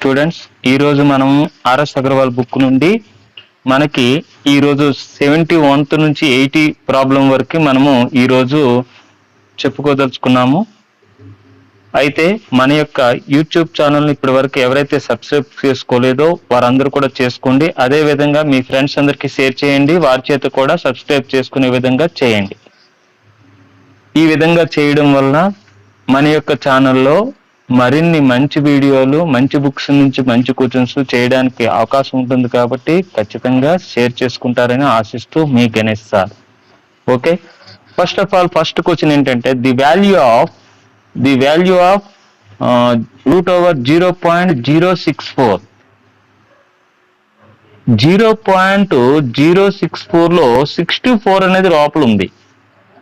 Students, ఈరోజు మనం RS Agarwal book నుండి మనకి ఈరోజు 71 నుంచి 80 ప్రాబ్లం వరకు మనము ఈరోజు చెప్పుకోదలుచుకున్నాము. అయితే మన యొక్క యూట్యూబ్ ఛానల్ని ఇప్పటి వరకు ఎవరైతే సబ్స్క్రైబ్ చేసుకోలేదో వారందరూ కూడా చేసుకోండి. అదే విధంగా మీ ఫ్రెండ్స్ అందరికీ షేర్ చేయండి, వారి చేత కూడా సబ్స్క్రైబ్ చేసుకునే విధంగా చేయండి. ఈ విధంగా చేయడం వల్ల మన యొక్క ఛానల్లో మరిన్ని మంచి వీడియోలు, మంచి బుక్స్ నుంచి మంచి క్వశ్చన్స్ చేయడానికి అవకాశం ఉంటుంది కాబట్టి ఖచ్చితంగా షేర్ చేసుకుంటారని ఆశిస్తూ మీ Ganesh sir. Okay, first of all first question ఏంటంటే the value of root over 0.064. 0.064 లో 64 అనేది లోపల ఉంది.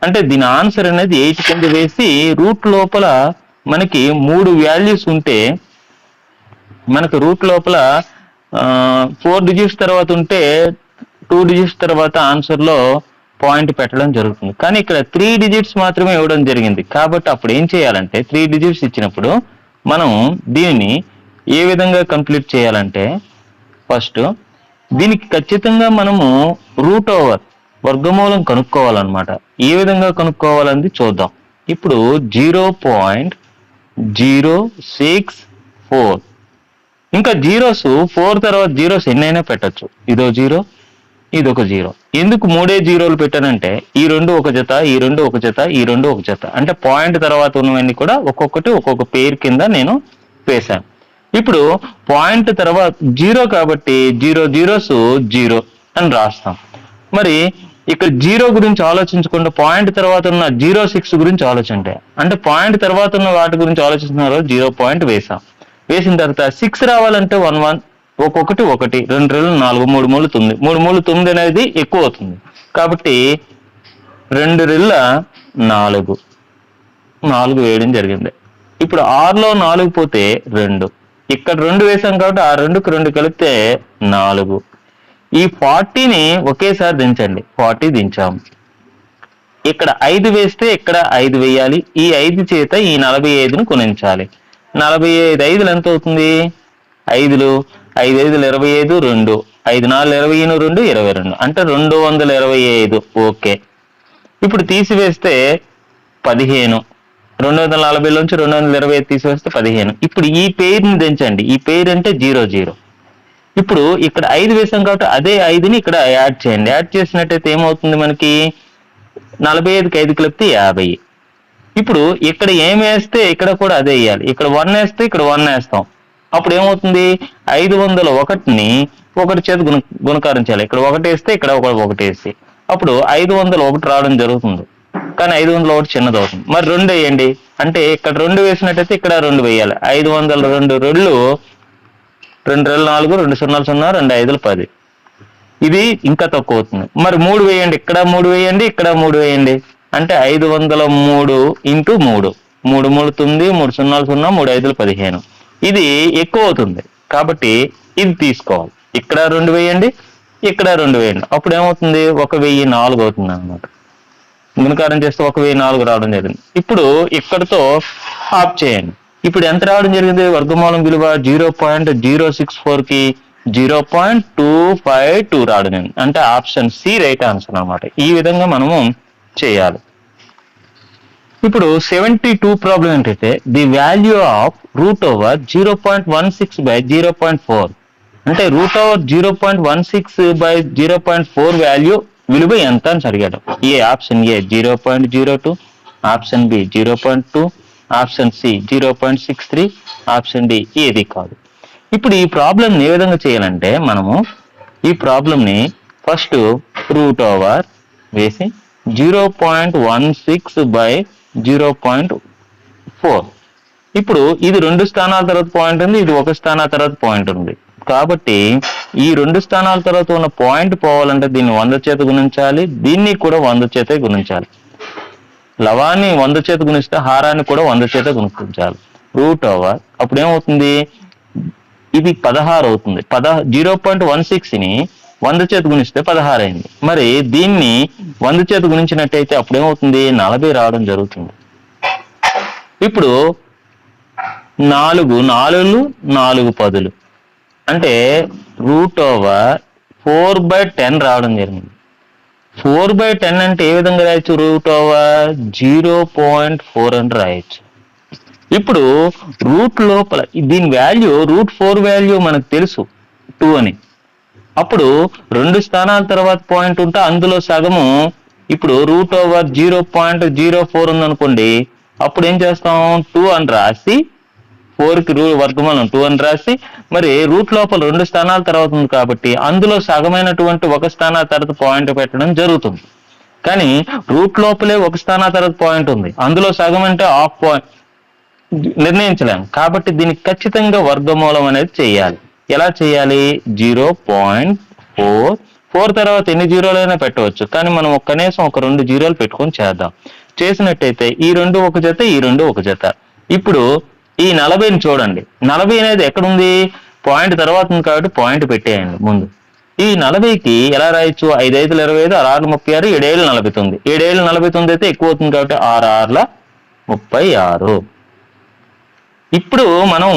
అంటే దీని ఆన్సర్ అనేది 8 కింద వేసి రూట్ లోపల మనకి 3 వాల్యూస్ ఉంటే మనకు రూట్ లోపల 4 డిజిట్స్ తర్వాత ఉంటే 2 డిజిట్స్ తర్వాత ఆన్సర్లో పాయింట్ పెట్టడం జరుగుతుంది. కానీ ఇక్కడ 3 డిజిట్స్ మాత్రమే ఇవ్వడం జరిగింది కాబట్టి అప్పుడు ఏం చేయాలంటే 3 డిజిట్స్ ఇచ్చినప్పుడు మనం దీనిని ఏ విధంగా కంప్లీట్ చేయాలంటే ఫస్ట్ దీనికి ఖచ్చితంగా మనము రూట్ ఓవర్ వర్గమూలం కనుక్కోవాలన్నమాట. ఏ విధంగా కనుక్కోవాలని చూద్దాం. ఇప్పుడు 0.064 ఇంకా జీరోస్ 4 తర్వాత జీరోస్ ఎన్నైనా పెట్టచ్చు. ఇదో జీరో, ఇదొక జీరో. ఎందుకు 3 జీరోలు పెట్టానంటే ఈ రెండు ఒక జత, ఈ రెండు ఒక జత, ఈ రెండు ఒక జత, అంటే పాయింట్ తర్వాత ఉన్నవన్నీ కూడా ఒక్కొక్కటి ఒక్కొక్క పేరు కింద నేను వేశాను. ఇప్పుడు పాయింట్ తర్వాత జీరో కాబట్టి 0 జీరోస్ 0 అని రాస్తాం. మరి ఇక్కడ జీరో గురించి ఆలోచించకుండా పాయింట్ తర్వాత ఉన్న 06 గురించి ఆలోచించండి. అంటే పాయింట్ తర్వాత ఉన్న వాటి గురించి ఆలోచిస్తున్నారు. 0 పాయింట్ వేసాం. వేసిన తర్వాత 6 రావాలంటే 1 1 ఒక్కొక్కటి 1 2 2 4 3 3 9 3 3 9 అనేది ఎక్కువ అవుతుంది కాబట్టి 2 2 4 4 వేయడం జరిగింది. ఇప్పుడు 6లో 4 పోతే 2, ఇక్కడ 2 వేసాం కాబట్టి ఆ 2కి 2 కలిపితే 4. ఈ 40ని ఒకేసారి దించండి. 40 దించాము. ఇక్కడ 5 వేస్తే ఇక్కడ 5 వేయాలి. ఈ 5 చేత ఈ 45ను గుణించాలి. 45 5లు ఎంత అవుతుంది? 5లు 5 5లు 25, 2 5 4 20, 2 22 అంటే 225. ఓకే, ఇప్పుడు తీసివేస్తే 15. 240లోంచి 225 తీసివేస్తే 15. ఇప్పుడు ఈ పేరుని దించండి. ఈ పేరు అంటే 0 0. ఇప్పుడు ఇక్కడ 5 వేసాం కాబట్టి అదే 5ని ఇక్కడ యాడ్ చేయండి. యాడ్ చేసినట్టయితే ఏమవుతుంది మనకి 45కి 5 కలిపితే 50. ఇప్పుడు ఇక్కడ ఏం వేస్తే ఇక్కడ కూడా అదే వేయాలి. ఇక్కడ 1 వేస్తే ఇక్కడ 1 వేస్తాం. అప్పుడు ఏమవుతుంది 501ని 1 చేత గుణకారం చేయాలి. ఇక్కడ 1 వేస్తే ఇక్కడ 1 వేసి అప్పుడు 501 రావడం జరుగుతుంది. కానీ 501 చిన్నది అవుతుంది. మరి 2 వేయండి. అంటే ఇక్కడ 2 వేసినట్టయితే ఇక్కడ 2 వేయాలి. 502 2 2 4 2 0 0 2 5 10. ఇది ఇంకా తక్కువ అవుతుంది. మరి 3 వేయండి. ఇక్కడ 3 వేయండి, ఇక్కడ 3 వేయండి. అంటే 503 ఇంటూ 3 3 3 9 3 0 0 3 5 15. ఇది ఎక్కువ అవుతుంది కాబట్టి ఇది తీసుకోవాలి. ఇక్కడ 2 వేయండి, ఇక్కడ 2 వేయండి. అప్పుడు ఏమవుతుంది 1004 అవుతుంది అన్నమాట. గుణకారం చేస్తే 1004 రావడం జరిగింది. ఇప్పుడు ఇక్కడతో ఆఫ్ చేయండి. ఇప్పుడు ఎంత రావడం జరిగింది? వర్గమూలం విలువ 0.064కి 0.252 రావడం జరిగింది. అంటే ఆప్షన్ సి రైట్ ఆన్సర్ అన్నమాట. ఈ విధంగా మనము చేయాలి. ఇప్పుడు 72 ప్రాబ్లం ఏంటంటే the value of root over 0.16/0.4 అంటే రూట్ ఓవర్ 0.16/0.4 వాల్యూ విలువ ఎంత అని అడిగాడు. Option A 0.02, option B 0.2, option C 0.63, option D ఏది కాదు. ఇప్పుడు ఈ ప్రాబ్లంని ఏ విధంగా చేయాలంటే మనము ఈ ప్రాబ్లంని ఫస్ట్ రూట్ ఓవర్ వేసి 0.16/0.4. ఇప్పుడు ఇది 2 స్థానాల తర్వాత పాయింట్ ఉంది, ఇది 1 స్థానాల తర్వాత పాయింట్ ఉంది కాబట్టి ఈ 2 స్థానాల తర్వాత ఉన్న పాయింట్ పోవాలంటే దీన్ని 100 చేత గుణించాలి, దీన్ని కూడా 100 చేత గుణించాలి. లవాన్ని 100 చేత గుణిస్తే హారాన్ని కూడా 100 చేత గుణించాలి. రూట్ ఓవర్ అప్పుడు ఏమవుతుంది? ఇది 16 అవుతుంది. 0.16ని 100 చేత గుణిస్తే 16 అయింది. మరి దీన్ని 100 చేత గుణించినట్టయితే అప్పుడు ఏమవుతుంది? 40 రావడం జరుగుతుంది. ఇప్పుడు 4 నాలుగులు 4 పదులు అంటే √4/10 రావడం జరిగింది. 4/10 అంటే ఏ విధంగా రాయొచ్చు? √0.4 అని రాయొచ్చు. ఇప్పుడు రూట్ లోపల దీని వాల్యూ √4 వాల్యూ మనకు తెలుసు 2 అని. అప్పుడు 2 స్థానాల తర్వాత పాయింట్ ఉంటే అందులో సగము ఇప్పుడు √0.04 ఉందనుకోండి, అప్పుడు ఏం చేస్తాం? 2 అని రాసి 4కి వర్గమూలం 2 అని రాసి, మరి రూట్ లోపల 2 స్థానాల తర్వాత ఉంది కాబట్టి అందులో సగమైనటువంటి 1 స్థానాల తర్వాత పాయింట్ పెట్టడం జరుగుతుంది. కానీ రూట్ లోపలే 1 స్థానాల తర్వాత పాయింట్ ఉంది, అందులో సగం అంటే హాఫ్ పాయింట్ నిర్ణయించలేము. కాబట్టి దీనికి ఖచ్చితంగా వర్గమూలం అనేది చేయాలి. ఎలా చేయాలి? 0.4 తర్వాత ఎన్ని జీరోలైనా పెట్టవచ్చు, కానీ మనం కనీసం ఒక 2 జీరోలు పెట్టుకొని చేద్దాం. చేసినట్టయితే ఈ 2 ఒక జత, ఈ 2 ఒక జత. ఇప్పుడు ఈ 40ని చూడండి. 40 అనేది ఎక్కడుంది? పాయింట్ తర్వాత ఉంది కాబట్టి పాయింట్ పెట్టేయండి ముందు. ఈ 40కి ఎలా రాయొచ్చు? 5 5 25, 6 6 36, 7 7 49. 7 7 49 అయితే ఎక్కువ అవుతుంది కాబట్టి 6 6 36. ఇప్పుడు మనం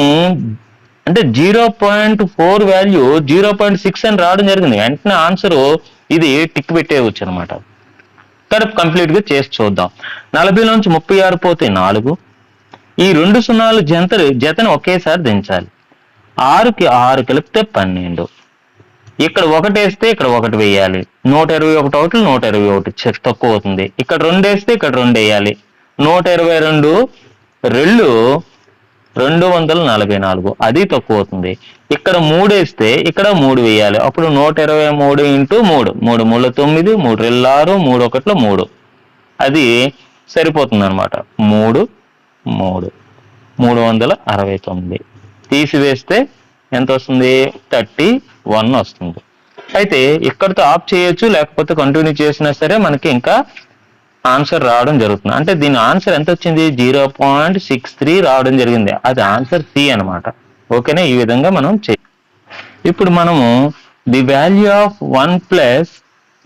అంటే 0.4 వాల్యూ 0.6 అని రావడం జరిగింది. వెంటనే ఆన్సర్ ఇది టిక్ పెట్టేయవచ్చు అనమాట. కరెక్ట్ కంప్లీట్ గా చేసి చూద్దాం. 40లోంచి 36 పోతే 4. ఈ 2 సున్నాలు జతని ఒకేసారి దించాలి. 6కి 6 కలిపితే 12. ఇక్కడ 1 వేస్తే ఇక్కడ 1 వేయాలి. 121 ఒకటి 121 తక్కువ అవుతుంది. ఇక్కడ 2 వేస్తే ఇక్కడ 2 వేయాలి. 122 244 అది తక్కువ అవుతుంది. ఇక్కడ 3 వేస్తే ఇక్కడ 3 వేయాలి. అప్పుడు 123 × 3 3 3 9 3 2 6 3 1 3 అది సరిపోతుంది అనమాట. 3 3 369 తీసివేస్తే ఎంత వస్తుంది? 31 వస్తుంది. అయితే ఇక్కడితో ఆఫ్ చేయొచ్చు, లేకపోతే కంటిన్యూ చేసినా సరే మనకి ఇంకా ఆన్సర్ రావడం జరుగుతుంది. అంటే దీని ఆన్సర్ ఎంత వచ్చింది? 0.63 రావడం జరిగింది. అది ఆన్సర్ సి అనమాట. ఓకేనా? ఈ విధంగా మనం ఇప్పుడు మనము the value of 1 +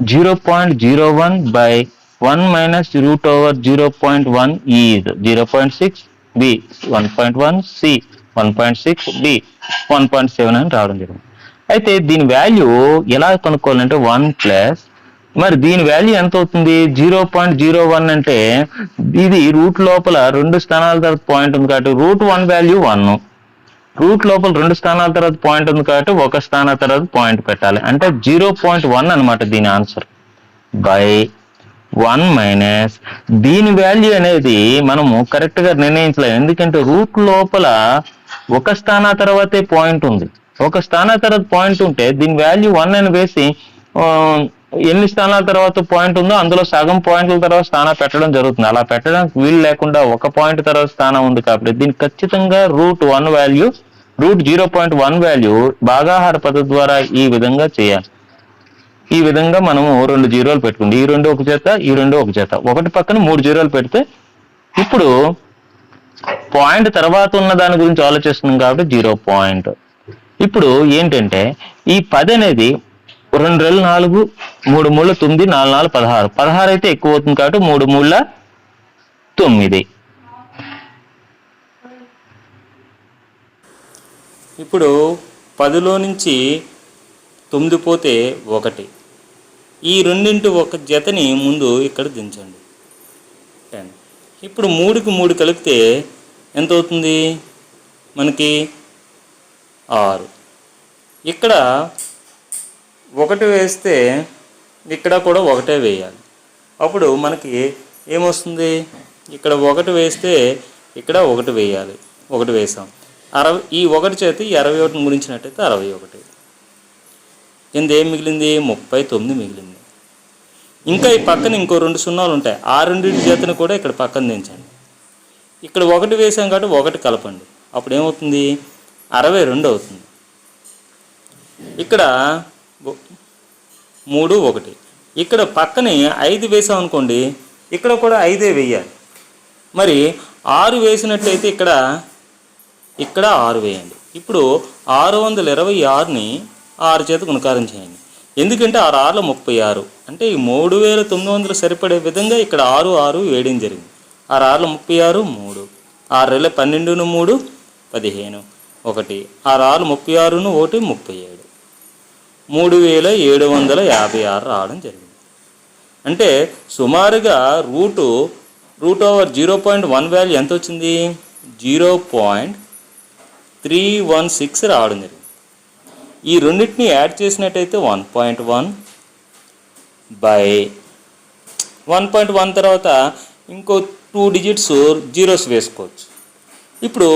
0.01 / 1 - √0.1 is 0.6, B 1.1, C 1.6, D 1.7 అని రావడం జరిగింది. అయితే దీని వాల్యూ ఎలా కనుక్కోవాలంటే 1 మరి దీని వాల్యూ ఎంత అవుతుంది? 0.01 అంటే ఇది రూట్ లోపల 2 స్థానాల తర్వాత పాయింట్ ఉంది కాబట్టి √1 వాల్యూ 1. రూట్ లోపల 2 స్థానాల తర్వాత పాయింట్ ఉంది కాబట్టి 1 స్థానం తర్వాత పాయింట్ పెట్టాలి. అంటే 0.1 అనమాట దీని ఆన్సర్. బై 1 - దీని వాల్యూ అనేది మనము కరెక్ట్ గా నిర్ణయించలేము. ఎందుకంటే రూట్ లోపల 1 స్థానం తర్వాతే పాయింట్ ఉంది. 1 స్థానం తర్వాత పాయింట్ ఉంటే దీని వాల్యూ 1 అని వేసి ఎన్ని స్థానాల తర్వాత పాయింట్ ఉందో అందులో సగం పాయింట్ల తర్వాత స్థానం పెట్టడం జరుగుతుంది. అలా పెట్టడానికి వీలు లేకుండా 1 పాయింట్ తర్వాత స్థానం ఉంది కాబట్టి దీనికి ఖచ్చితంగా √1 వాల్యూ √0.1 వాల్యూ భాగాహార పద్ధతి ద్వారా ఈ విధంగా చేయాలి. ఈ విధంగా మనము 2 జీరోలు పెట్టుకుంది. ఈ 2 ఒక జత, ఈ 2 ఒక జత. ఒకటి పక్కన 3 జీరోలు పెడితే ఇప్పుడు పాయింట్ తర్వాత ఉన్న దాని గురించి ఆలోచిస్తున్నాం కాబట్టి 0 పాయింట్. ఇప్పుడు ఏంటంటే ఈ 10 అనేది 2 2 4 3 3 9 4 4 16. 16 అయితే ఎక్కువ అవుతుంది కాబట్టి 3 3 9. ఇప్పుడు 10లో నుంచి 9 పోతే 1. ఈ రెండింటి ఒక జతని ముందు ఇక్కడ దించండి 10. ఇప్పుడు 3కి 3 కలిపితే ఎంత అవుతుంది? మనకి 6. ఇక్కడ 1 వేస్తే ఇక్కడ కూడా 1 వేయాలి. అప్పుడు మనకి ఏమొస్తుంది? ఇక్కడ 1 వేస్తే ఇక్కడ 1 వేయాలి. 1 వేసాం. 60 ఈ 1 చేతి 61 గురించినట్టయితే 61. కింద ఏం మిగిలింది? 39 మిగిలింది. ఇంకా ఈ పక్కన ఇంకో 2 సున్నాలు ఉంటాయి. ఆ 2 జతను కూడా ఇక్కడ పక్కన దించండి. ఇక్కడ 1 వేసాం కాబట్టి 1 కలపండి. అప్పుడు ఏమవుతుంది? 62 అవుతుంది. ఇక్కడ 3 1. ఇక్కడ పక్కనే 5 వేసాం అనుకోండి, ఇక్కడ కూడా 5 వేయాలి. మరి 6 వేసినట్లయితే ఇక్కడ 6 వేయండి. ఇప్పుడు 626ని 6 చేత గుణకారం చేయండి. ఎందుకంటే 6 6 36. అంటే ఈ 3900 సరిపడే విధంగా ఇక్కడ 6 6 వేయడం జరిగింది. 6 6 36 3 6 2 12 3 15, 1 6 6 36, 1 37, 3756 రావడం జరిగింది. అంటే సుమారుగా రూట్ ఓవర్ 0.1 వాల్యూ ఎంత వచ్చింది? 0.316 రావడం జరిగింది. ఈ రెండింటిని యాడ్ చేసినట్టయితే 1.1 బై 1.1 తర్వాత ఇంకో 2 డిజిట్స్ జీరోస్ వేసుకోవచ్చు. ఇప్పుడు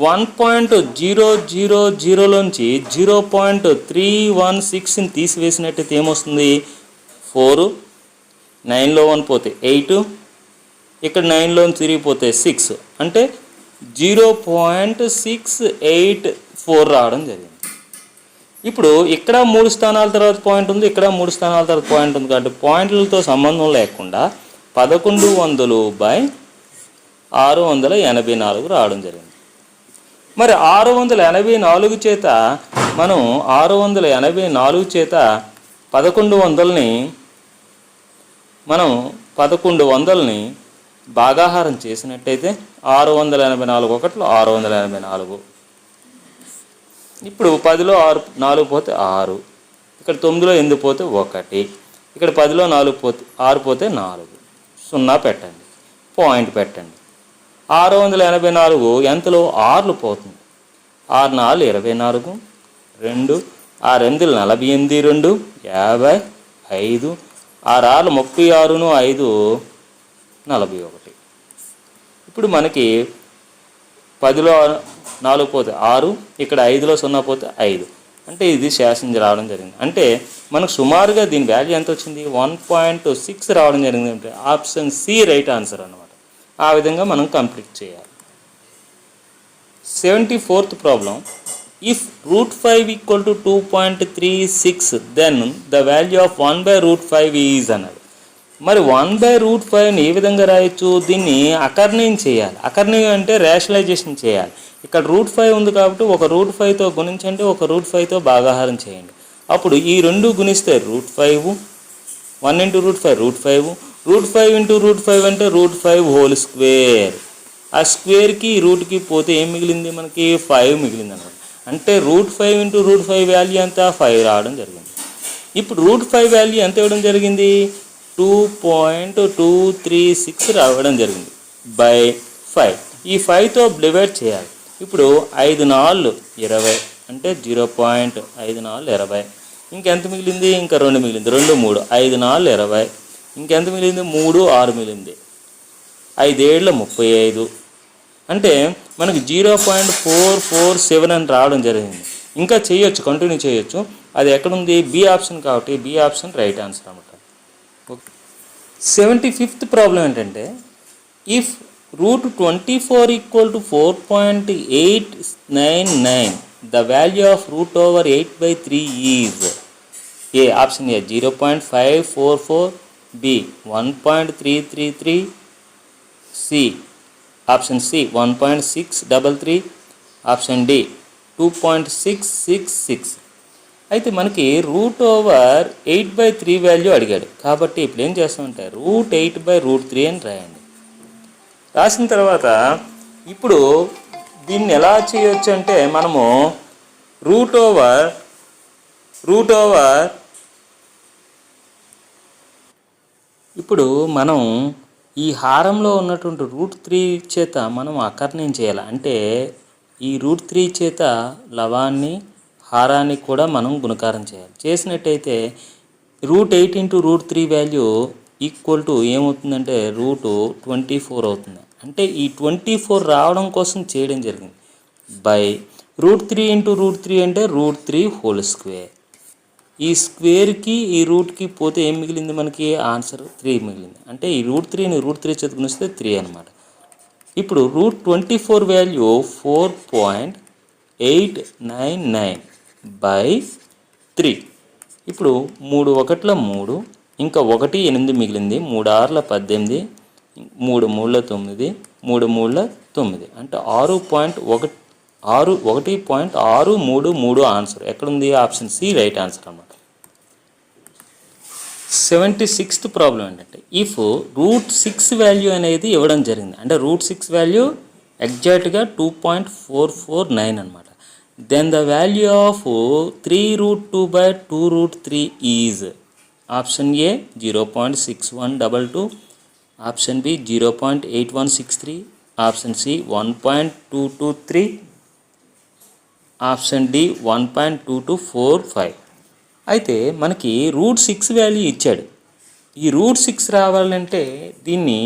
1.000లోంచి 0.316ని తీసివేసినట్టయితే ఏమొస్తుంది? 4, 9లో 1 పోతే 8, ఇక్కడ 9లో తిరిగిపోతే 6, అంటే 0.684 రావడం జరిగింది. ఇప్పుడు ఇక్కడ 3 స్థానాల తర్వాత పాయింట్ ఉంది, ఇక్కడ 3 స్థానాల తర్వాత పాయింట్ ఉంది, కాబట్టి పాయింట్లతో సంబంధం లేకుండా 1100/684 రావడం జరిగింది. మరి 684 చేత మనం 684 చేత 1100ని భాగాహారం చేసినట్టయితే 684 ఒకట్లు 684. ఇప్పుడు 10లో 4 పోతే 6, ఇక్కడ 9లో 8 పోతే 1, ఇక్కడ 10లో 4 పోతే 6 పోతే 4, 0 పెట్టండి, పాయింట్ పెట్టండి. 684 ఎంతలో 6లు పోతుంది. 6 4 24, 2 6 8 48, 2 55, 6 6 36, 5 41. ఇప్పుడు మనకి 10లో 4 పోతే 6, ఇక్కడ 5లో 0 పోతే 5, అంటే ఇది శాసించి రావడం జరిగింది. అంటే మనకు సుమారుగా దీని వాల్యూ ఎంత వచ్చింది? 1.6 రావడం జరిగింది. అంటే ఆప్షన్ సి రైట్ ఆన్సర్ అన్నమాట. ఆ విధంగా మనం కంప్లీట్ చేయాలి. 74th problem. If √5 = 2.36 then the value of 1/√5 is అన్నది. మరి 1/√5ని ఏ విధంగా రాయొచ్చు? దీన్ని అకర్ణీయం చేయాలి. అకర్ణీయం అంటే రేషనలైజేషన్ చేయాలి. ఇక్కడ √5 ఉంది కాబట్టి ఒక √5తో గుణించండి, ఒక √5తో భాగాహారం చేయండి. అప్పుడు ఈ రెండు గుణిస్తే √5, 1 × √5 √5, √5 × √5 అంటే √5² ఆ స్క్వేర్కి రూట్కి పోతే ఏం మిగిలింది? మనకి 5 మిగిలింది అన్నమాట. అంటే √5 × √5 వాల్యూ ఎంత? 5 రావడం జరిగింది. ఇప్పుడు √5 వాల్యూ ఎంత ఇవ్వడం జరిగింది? 2.236 రావడం జరిగింది బై 5. ఈ 5తో డివైడ్ చేయాలి. ఇప్పుడు 5 4 20, అంటే 0.54 20. ఇంకెంత మిగిలింది? ఇంకా 2 మిగిలింది, 2 3, 5 4 20. ఇంకెంత మిగిలింది? 3 6 మిగిలింది. 5 7 35, అంటే మనకి 0.447 అని రావడం జరిగింది. ఇంకా చేయొచ్చు, కంటిన్యూ చేయొచ్చు. అది ఎక్కడుంది? బి ఆప్షన్ కాబట్టి బి ఆప్షన్ రైట్ ఆన్సర్ అన్నమాట. 75th ప్రాబ్లం ఏంటంటే if √24 = 4.899 the value of √8/3 is A option A 0.544, B 1.333, C option C 1.633, option D 2.666. అయితే మనకి √8/3 వాల్యూ అడిగాడు కాబట్టి ఇప్పుడు ఏం చేస్తామంటే √8/√3 అని రాయండి. రాసిన తర్వాత ఇప్పుడు దీన్ని ఎలా చేయొచ్చు అంటే మనము రూట్ ఓవర్ ఇప్పుడు మనం ఈ హారంలో ఉన్నటువంటి √3 చేత మనం అకర్ణీయం చేయాలి. అంటే ఈ √3 చేత లవాన్ని హారాన్ని కూడా మనం గుణకారం చేయాలి. చేసినట్టయితే √8 × √3 వాల్యూ ఈక్వల్ టు ఏమవుతుందంటే √24 అవుతుంది. అంటే ఈ 24 రావడం కోసం చేయడం జరిగింది బై √3 × √3 అంటే √3² ఈ స్క్వేర్కి ఈ రూట్కి పోతే ఏం మిగిలింది? మనకి ఆన్సర్ 3 మిగిలింది. అంటే ఈ √3ని √3 చేత గుణిస్తే 3 అనమాట. ఇప్పుడు √24 వాల్యూ 4.899 బై 3. ఇప్పుడు 3 1 3, ఇంకా 1 8 మిగిలింది, 3 6 18, 3 3 9, 3 3 9, అంటే 1.633 ఆన్సర్ ఎక్కడుంది? ఆప్షన్ సి రైట్ ఆన్సర్ అన్నమాట. 76th ప్రాబ్లం ఏంటంటే ఇఫ్ √6 వాల్యూ అనేది ఇవ్వడం జరిగింది. అంటే √6 వాల్యూ ఎగ్జాక్ట్గా 2.449 అనమాట. Then the value of 3√2/2√3 is option A 0.6122, option B 0.8163, option C 1.223, option D 1.2245. అయితే మనకి √6 వాల్యూ ఇచ్చాడు. ఈ √6 రావాలంటే దీన్ని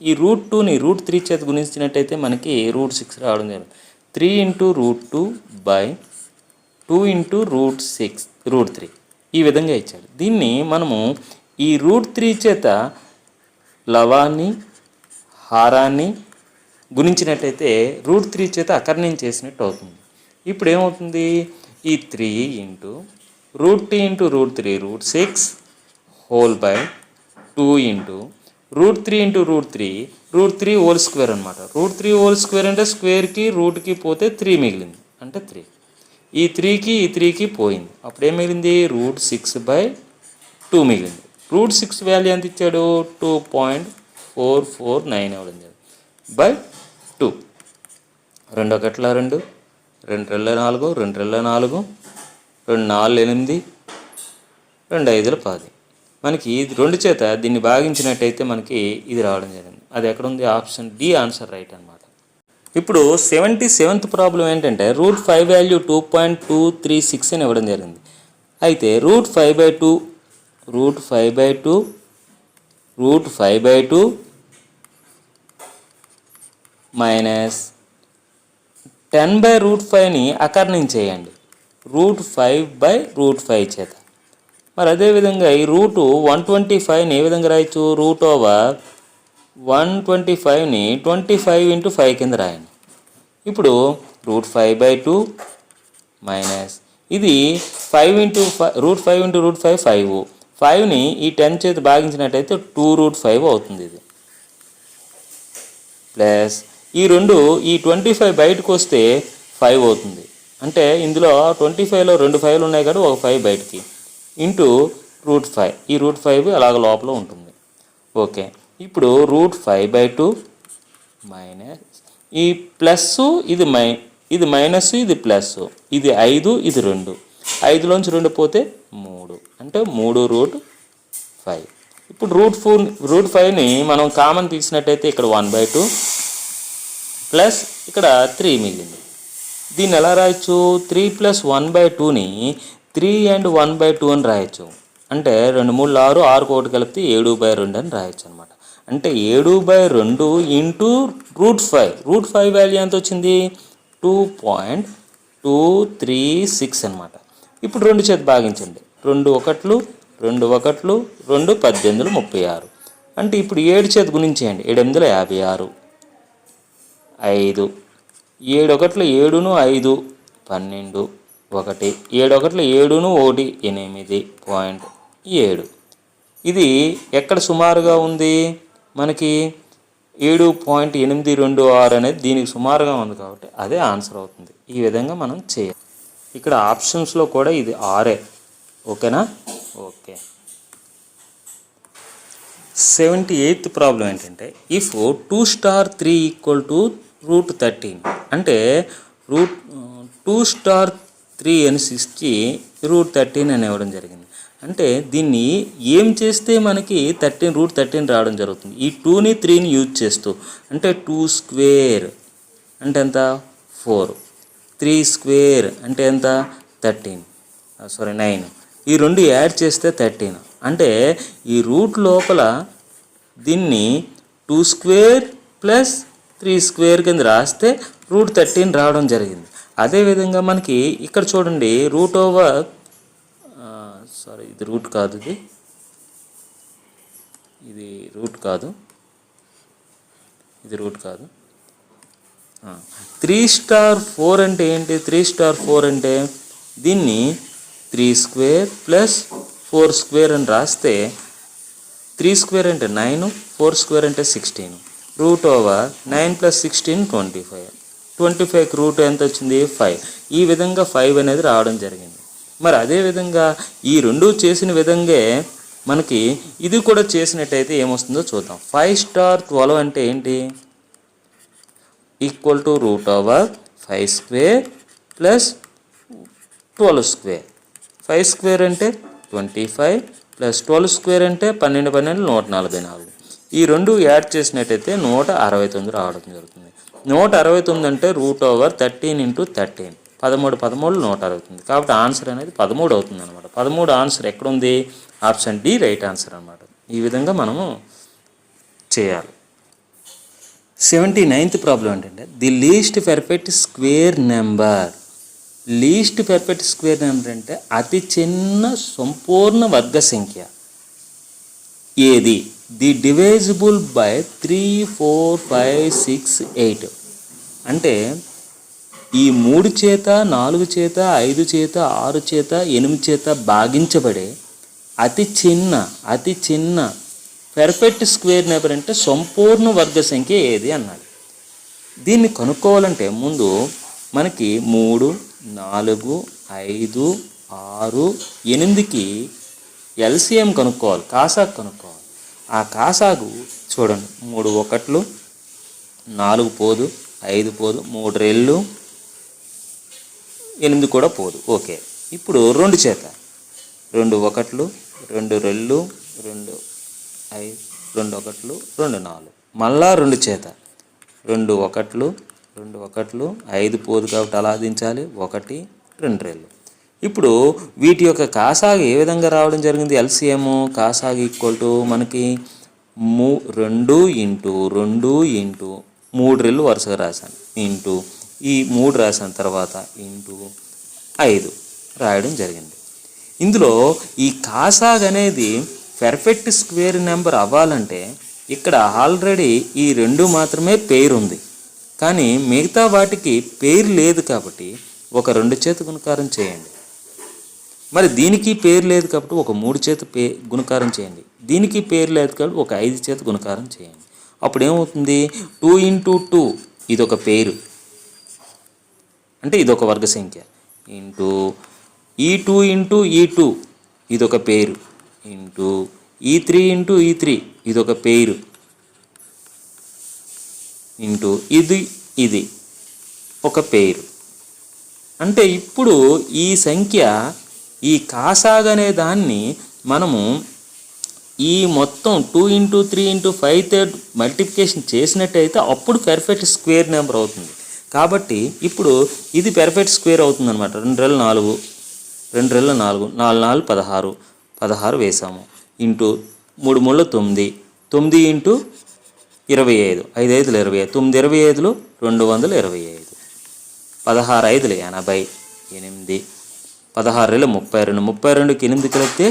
ఈ √2ని √3 చేత గుణించినట్టయితే మనకి √6 రావడం జరుగుతుంది. 3 × √2/2 × √3 ఈ విధంగా ఇచ్చాడు. దీన్ని మనము ఈ √3 చేత లవాన్ని హారాన్ని గుణించినట్టయితే √3 చేత అకర్ణం చేసినట్టు అవుతుంది. ఇప్పుడు ఏమవుతుంది? ఈ 3 × √3 × √3 √6 2 × √3 × √3 హోల్ స్క్వేర్ అనమాట. √3 హోల్ స్క్వేర్ అంటే స్క్వేర్కి రూట్కి పోతే 3 మిగిలింది, అంటే 3. ఈ 3కి ఈ 3కి పోయింది, అప్పుడు ఏం మిగిలింది? √6/2 మిగిలింది. √6 వాల్యూ ఎంత ఇచ్చాడు? 2.449 ఇవ్వడం జరిగింది బై 2. 2 1 2, 2 2 4, 2 2 4, 2 4 8, 2 5 10. మనకి 2 చేత దీన్ని భాగించినట్టయితే మనకి ఇది రావడం జరిగింది. అది ఎక్కడుంది? ఆప్షన్ డి ఆన్సర్ రైట్ అనమాట. ఇప్పుడు 77th ప్రాబ్లం ఏంటంటే √5 వాల్యూ 2.236 అని ఇవ్వడం జరిగింది. అయితే √5/2 మైనస్ 10/√5ని అకర్ణం చేయండి √5/√5 చేత. మరి అదేవిధంగా ఈ √125ని ఏ విధంగా రాయొచ్చు? √125ని 25 × 5 కింద రాయండి. ఇప్పుడు √5/2 మైనస్ ఇది 5 × √5 × √5 5. 5ని ఈ 10 చేత భాగించినట్టయితే 2√5 అవుతుంది. ఇది ప్లస్ ఈ 25 బయటకు వస్తే 5 అవుతుంది. అంటే ఇందులో 25లో 2 5లు ఉన్నాయి కాబట్టి ఒక 5 బయటికి ఇంటూ √5. ఈ √5 అలాగ లోపల ఉంటుంది. ఓకే, ఇప్పుడు √5/2 మైనస్ ఈ ప్లస్ ఇది మైనస్ ఇది ప్లస్, ఇది 5 ఇది 2, 5లోంచి 2 పోతే 3, అంటే 3√5. ఇప్పుడు √5ని మనం కామన్ తీసినట్టయితే ఇక్కడ 1/2 ప్లస్ ఇక్కడ 3 మిగిలింది. దీన్ని ఎలా రాయొచ్చు? 3 + 1/2ని 3 and 1/2 అని రాయొచ్చు. అంటే 2 3 6, 6కు 1 కలిపితే 7/2 అని రాయొచ్చు అనమాట. అంటే 7/2 ఇంటూ √5. √5 వాల్యూ ఎంత వచ్చింది? 2.236 అనమాట. ఇప్పుడు 2 చేత భాగించండి. 2 1 2 1 2 18 36. అంటే ఇప్పుడు 7 చేత గుణించేయండి. 7 8 56, 5, 7 1 7, 5 12, 1, 7 1 7, 1 8.7. ఇది ఎక్కడ సుమారుగా ఉంది? మనకి 7.826 అనేది దీనికి సుమారుగా ఉంది కాబట్టి అదే ఆన్సర్ అవుతుంది. ఈ విధంగా మనం చేయాలి. ఇక్కడ ఆప్షన్స్లో కూడా ఇది 6. ఓకేనా? ఓకే. 78th ప్రాబ్లం ఏంటంటే ఇఫ్ 2 * 3 = √13 అంటే 2 * 3 అని ఇచ్చి √13 అని ఇవ్వడం జరిగింది. అంటే దీన్ని ఏం చేస్తే మనకి √13 రావడం జరుగుతుంది? ఈ 2ని 3ని యూజ్ చేస్తూ, అంటే 2² అంటే ఎంత? 4, 3² అంటే ఎంత? 9. ఈ 2 యాడ్ చేస్తే 13. అంటే ఈ రూట్ లోపల దీన్ని 2² + 3² కింద రాస్తే √13 రావడం జరిగింది. అదేవిధంగా మనకి ఇక్కడ చూడండి ఇది రూట్ కాదు, ఇది రూట్ కాదు 3 * 4 అంటే ఏంటి? 3 * 4 అంటే దీన్ని 3² + 4² అని రాస్తే 3² అంటే 9, 4² అంటే 16. √9 + 16 25. 25కి రూట్ ఎంత వచ్చింది? 5. ఈ విధంగా 5 అనేది రావడం జరిగింది. మరి అదేవిధంగా ఈ 2 చేసిన విధంగా మనకి ఇది కూడా చేసినట్టయితే ఏమొస్తుందో చూద్దాం. 5 * 12 అంటే ఏంటి? Equal to root over 5 square plus 12 square. 5 square అంటే 25 ప్లస్ 12 స్క్వేర్ అంటే 12 144. ఈ రెండు యాడ్ చేసినట్టయితే 169 రావడం జరుగుతుంది. 169 అంటే రూట్ ఓవర్ 13 ఇంటూ 13, 13 169. కాబట్టి ఆన్సర్ అనేది 13 అవుతుంది అనమాట. 13 ఆన్సర్ ఎక్కడుంది? ఆప్షన్ డి రైట్ ఆన్సర్ అనమాట. ఈ విధంగా మనము చేయాలి. 79th ప్రాబ్లం ఏంటంటే the least perfect square number. Least perfect square number అంటే అతి చిన్న సంపూర్ణ వర్గ సంఖ్య ఏది? ది డివైజిబుల్ బై 3, 4, 5, 6, 8 అంటే ఈ 3 చేత 4 చేత 5 చేత 6 చేత 8 చేత భాగించబడే అతి చిన్న పర్ఫెక్ట్ స్క్వేర్ నెంబర్ అంటే సంపూర్ణ వర్గ సంఖ్య ఏది అన్నాడు. దీన్ని కనుక్కోవాలంటే ముందు మనకి 3, 4, 5, 6, 8కి ఎల్సిఎం కనుక్కోవాలి, కాసాగు కనుక్కోవాలి. ఆ కాసాగు చూడండి, 3 1లు 4 పోదు, 5 పోదు, 3 రెళ్ళు 8 కూడా పోదు. ఓకే, ఇప్పుడు 2 చేత 2 1లు 2 రెళ్ళు 2 5 2 1లు 2 4, మళ్ళా 2 చేత 2 1లు 2 1లు 5 పోదు కాబట్టి అలా దించాలి, 1 2 రెళ్ళు. ఇప్పుడు వీటి యొక్క కాసాగు ఏ విధంగా రావడం జరిగింది? ఎల్సిఎం కాసాగు ఈక్వల్ టు మనకి 2 ఇంటూ 2 ఇంటూ 3 రెళ్ళు వరుసగా రాశాను, ఇంటూ ఈ 3 రాసిన తర్వాత ఇంటూ 5 రాయడం జరిగింది. ఇందులో ఈ కాసాగు అనేది పర్ఫెక్ట్ స్క్వేర్ నెంబర్ అవ్వాలంటే ఇక్కడ ఆల్రెడీ ఈ 2 మాత్రమే పేరు ఉంది, కానీ మిగతా వాటికి పేరు లేదు కాబట్టి ఒక 2 చేత గుణకారం చేయండి. మరి దీనికి పేరు లేదు కాబట్టి ఒక 3 చేత గుణకారం చేయండి. దీనికి పేరు లేదు కాబట్టి ఒక 5 చేత గుణకారం చేయండి. అప్పుడు ఏమవుతుంది? 2 ఇంటూ 2 ఇదొక పేరు, అంటే ఇదొక వర్గ సంఖ్య, ఇంటూ ఈ 2 ఇంటూ ఈ 2 ఇదొక పేరు, ఇంటూ ఈ 3 ఇంటూ ఈ 3 ఇదొక పేరు, ఇంటూ ఇది ఒక పేరు. అంటే ఇప్పుడు ఈ సంఖ్య, ఈ కాసాగు అనే దాన్ని మనము ఈ మొత్తం 2 ఇంటూ 3 ఇంటూ 5 మల్టిప్లికేషన్ చేసినట్టయితే అప్పుడు పర్ఫెక్ట్ స్క్వేర్ నెంబర్ అవుతుంది. కాబట్టి ఇప్పుడు ఇది పర్ఫెక్ట్ స్క్వేర్ అవుతుంది అనమాట. 2 రెళ్ళు 4, 2 రెళ్ళు 4, 4 4 16, 16 వేసాము, ఇంటూ 3 3 9, 9 ఇంటూ 25, 5 5 25, 9 25 225, 16 5 80, 8, 16 రెళ్ళు 32, 32కి 8 కలిపితే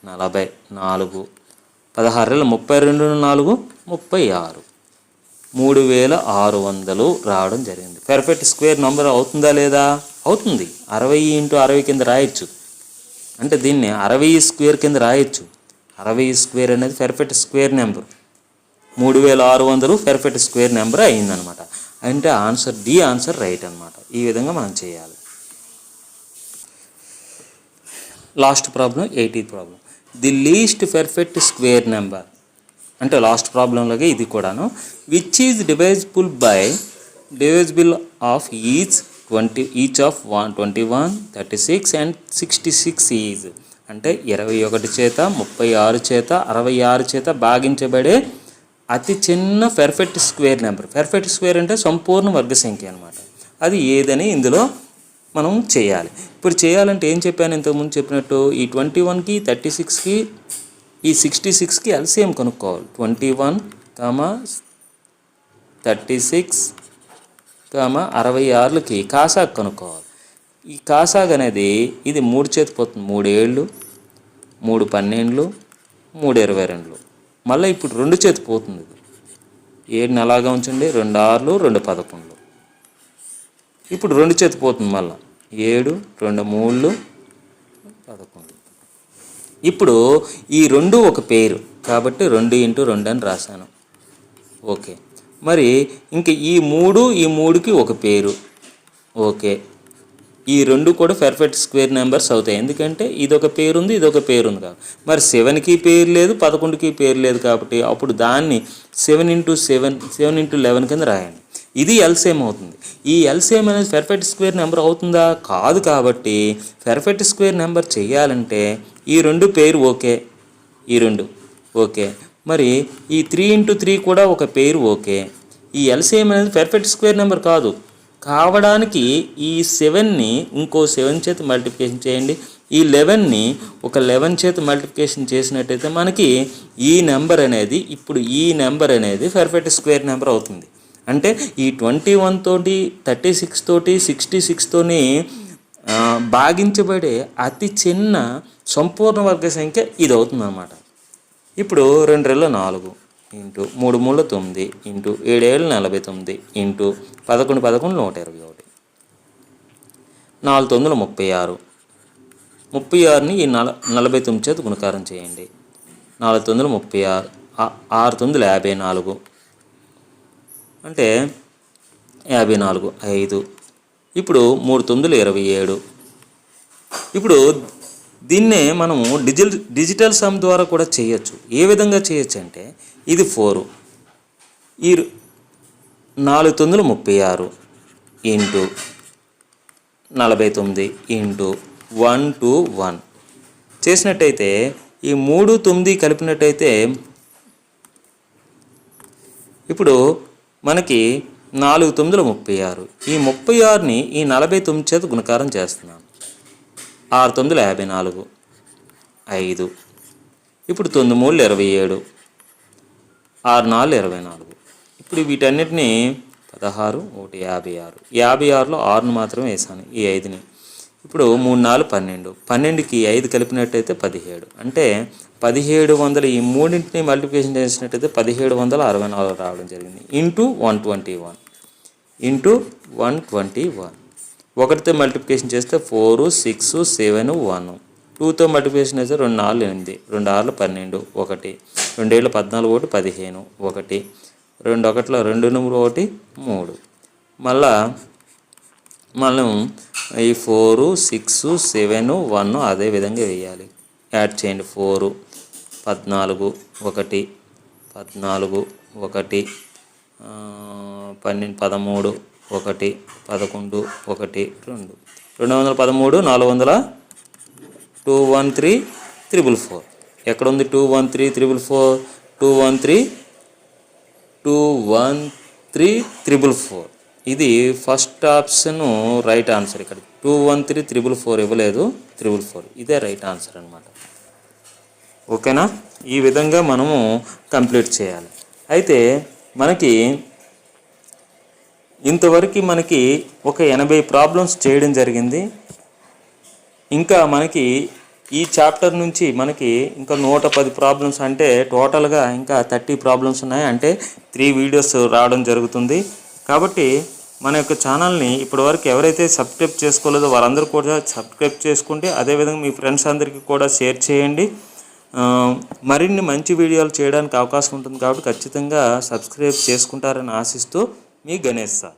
44, 16 రెళ్ళు 32 4 36, 3600 రావడం జరిగింది. పర్ఫెక్ట్ స్క్వేర్ నెంబర్ అవుతుందా లేదా? అవుతుంది. 60 ఇంటూ 60 కింద రాయొచ్చు, అంటే దీన్ని 60 స్క్వేర్ కింద రాయొచ్చు. 60 స్క్వేర్ అనేది perfect square number, 3600 perfect square number అయిందనమాట. అంటే ఆన్సర్ డి ఆన్సర్ రైట్ అనమాట. ఈ విధంగా మనం చేయాలి. Last problem 80th problem. The least perfect square number అంటే లాస్ట్ ప్రాబ్లంలాగే ఇది కూడాను. Which is divisible of each of 21, 36 and 66 is అంటే 21 చేత 36 చేత 66 చేత భాగించబడే అతి చిన్న perfect square number. Perfect square అంటే సంపూర్ణ వర్గ సంఖ్య అనమాట. అది ఏదని ఇందులో మనం చేయాలి. ఇప్పుడు చేయాలంటే ఏం చెప్పాను ఇంతకుముందు చెప్పినట్టు, ఈ 21కి 36కి ఈ 66కి ఎల్సిఎం కనుక్కోవాలి. 21, 36, 66కి కాసాగు కనుక్కోవాలి. ఈ కాసాగు అనేది ఇది 3 చేతి పోతుంది, 3 7, 3 12, 3 22. మళ్ళీ ఇప్పుడు 2 చేతి పోతుంది, 7ని అలాగా ఉంచండి, 2 6, 2 11. ఇప్పుడు 2 చేతి పోతుంది, మళ్ళీ 7, 2 3, 11. ఇప్పుడు ఈ 2 ఒక పేరు కాబట్టి 2 ఇంటూ 2 అని రాశాను. ఓకే, మరి ఇంక ఈ 3కి ఒక పేరు. ఓకే, ఈ 2 కూడా పర్ఫెక్ట్ స్క్వేర్ నెంబర్స్ అవుతాయి, ఎందుకంటే ఇదొక పేరు ఉంది, ఇదొక పేరు ఉంది కాబట్టి. మరి 7కి పేరు లేదు, 11కి పేరు లేదు కాబట్టి అప్పుడు దాన్ని 7 ఇంటూ 7, 7 ఇంటూ 11 కింద రాయండి. ఇది ఎల్సిఎం అవుతుంది. ఈ ఎల్సిఎం అనేది పెర్ఫెక్ట్ స్క్వేర్ నెంబర్ అవుతుందా? కాదు. కాబట్టి పెర్ఫెక్ట్ స్క్వేర్ నెంబర్ చేయాలంటే ఈ రెండు పేరు ఓకే, ఈ రెండు ఓకే, మరి ఈ 3 × 3 కూడా ఒక పేరు ఓకే. ఈ ఎల్సిఎం అనేది పెర్ఫెక్ట్ స్క్వేర్ నెంబర్ కాదు కావడానికి ఈ 7ని ఇంకో 7 చేత మల్టిప్లికేషన్ చేయండి. ఈ 11ని ఒక 11 చేత మల్టిప్లికేషన్ చేసినట్టయితే మనకి ఈ నెంబర్ అనేది ఇప్పుడు ఈ నెంబర్ అనేది పెర్ఫెక్ట్ స్క్వేర్ నెంబర్ అవుతుంది. అంటే ఈ 21 తోటి 36 తోటి 66 తోని భాగించబడే అతి చిన్న సంపూర్ణ వర్గ సంఖ్య ఇది అవుతుంది అన్నమాట. ఇప్పుడు 2 × 4 ఇంటూ 3 × 3 9 ఇంటూ 7 × 7 49 ఇంటూ 11 × 11 121 4 × 9 36. 36ని ఈ 49 చేత గుణకారం చేయండి. 4 × 9 36, 6 × 9 54 అంటే 54 5. ఇప్పుడు 3 × 9 27. ఇప్పుడు దీన్నే మనము డిజిటల్ సమ్ ద్వారా కూడా చేయొచ్చు. ఏ విధంగా చేయొచ్చు అంటే ఇది 4, ఈ 4 × 9 36 ఇంటూ 49 ఇంటూ 1 to 1 చేసినట్టయితే ఈ 3 9 కలిపినట్టయితే ఇప్పుడు మనకి 4 × 9 36. ఈ 36ని ఈ 49 చేత గుణకారం చేస్తున్నాను. 6 × 9 54 5. ఇప్పుడు 9 × 3 27, 6 × 4 24. ఇప్పుడు వీటన్నిటిని 16 1 56. 56లో 6ను మాత్రమే వేసాను, ఈ 5ని. ఇప్పుడు 3 × 4 12, 12కి 5 కలిపినట్టయితే 17. అంటే 1700 ఈ మూడింటిని మల్టిప్లికేషన్ చేసినట్టయితే 1764 రావడం జరిగింది. Into 121 into 121. 1తో మల్టిప్లికేషన్ చేస్తే 4 6 7 1. 2తో మల్టిప్లికేషన్ చేస్తే 2 4 8, 2 6 12 1, 2 7 14 1 15 1, 2 1 2 1 3. మళ్ళా మనం ఈ 4 6 7 1 అదే విధంగా వేయాలి. యాడ్ చేయండి. 4 14 1 14 1 13 1 1 11 1 2 213 400 213 444. ఎక్కడ ఉంది 213 444? 213 444. ఇది ఫస్ట్ ఆప్షన్ రైట్ ఆన్సర్. ఇక్కడ 213 444 ఇవ్వలేదు, 444 ఇదే రైట్ ఆన్సర్ అన్నమాట. ఓకేనా? ఈ విధంగా మనము కంప్లీట్ చేయాలి. అయితే మనకి ఇంతవరకు మనకి ఒక 80 ప్రాబ్లమ్స్ చేయడం జరిగింది. ఇంకా మనకి ఈ చాప్టర్ నుంచి మనకి ఇంకా 110 ప్రాబ్లమ్స్, అంటే టోటల్గా ఇంకా 30 ప్రాబ్లమ్స్ ఉన్నాయి. అంటే 3 వీడియోస్ రావడం జరుగుతుంది. కాబట్టి మన యొక్క ఛానల్ని ఇప్పటివరకు ఎవరైతే సబ్స్క్రైబ్ చేసుకోలేదో వారందరూ కూడా సబ్స్క్రైబ్ చేసుకుంటే, అదేవిధంగా మీ ఫ్రెండ్స్ అందరికీ కూడా షేర్ చేయండి. మరిన్ని మంచి వీడియోలు చేయడానికి అవకాశం ఉంటుంది. కాబట్టి ఖచ్చితంగా సబ్స్క్రైబ్ చేసుకుంటారని ఆశిస్తూ మీ గణేష్ సార్.